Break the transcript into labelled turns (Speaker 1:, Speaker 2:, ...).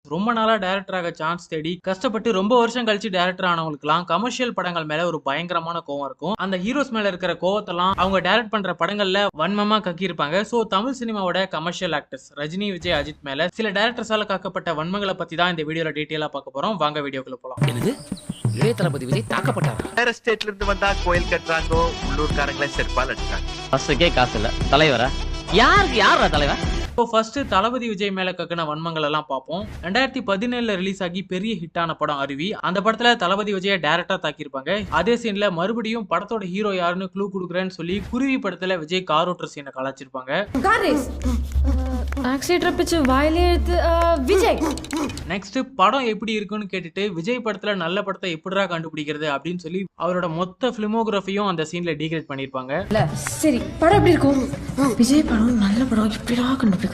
Speaker 1: ரொம்ப நாளா டைரக்டர் ஆக சான்ஸ் தேடி கஷ்டப்பட்டு ரொம்ப வருஷம் கழிச்சு டைரக்டர் ஆனவங்களுக்குலாம் கமர்ஷியல் படங்கள் மேல ஒரு பயங்கரமான கோவம் இருக்கும். அந்த ஹீரோஸ் மேல இருக்கிற கோவத்தெல்லாம் அவங்க டைரக்ட் பண்ற படங்கள்ல வன்மமா கக்கி இருப்பாங்க. சோ தமிழ் சினிமாவோட கமர்ஷியல் ஆக்டர்ஸ் ரஜினி, விஜய், அஜித் மேல சில டைரக்டர்ஸால காக்கப்பட்ட வன்மங்களை பத்தி தான் இந்த வீடியோல டீடைலா பார்க்க போறோம். வாங்க வீடியோக்குள்ள போலாம்.
Speaker 2: என்னது இளைய தளபதி விஜய் தாக்கப்பட்டாரா?
Speaker 3: வேற ஸ்டேட்ல இருந்து வந்தா கோயில் கட்டுறாங்க, உள்ளூர்காரங்களே செருப்பால் அடிச்சாங்க.
Speaker 4: பஸ்ஸுக்கே காசு இல்ல தலைவரா? யாரா தலைவர்?
Speaker 1: ஃபர்ஸ்ட் தளபதி விஜய் மேல கக்கின வன்மங்கள் எல்லாம் பார்ப்போம். 2017 ரிலீஸ் ஆகி பெரிய ஹிட் ஆன படம் அருவி. அந்த படத்துல தளபதி விஜய டைரக்டா தாக்கியிருப்பாங்க. அதே சீன்ல மறுபடியும் படத்தோட ஹீரோ யாருன்னு க்ளூ கொடுக்குறேன்னு சொல்லி குருவி படத்துல விஜய் கார் ஓட்டுற சீனை கலாச்சிருப்பாங்க. நெக்ஸ்ட் படம் எப்படி இருக்குன்னு கேட்டுட்டு விஜய் படத்துல நல்ல படத்தை எப்படிடா கண்டுபிடிக்கிறது அப்படின்னு சொல்லி அவரோட மொத்த பிலிமோகிராஃபியும் அந்த சீன்ல டீக்ரேட் பண்ணிருப்பாங்க.
Speaker 5: சரி படம் எப்படி இருக்கும்? விஜய் படம் நல்ல படம் எப்படிடா கண்டுபிடிக்கிறது?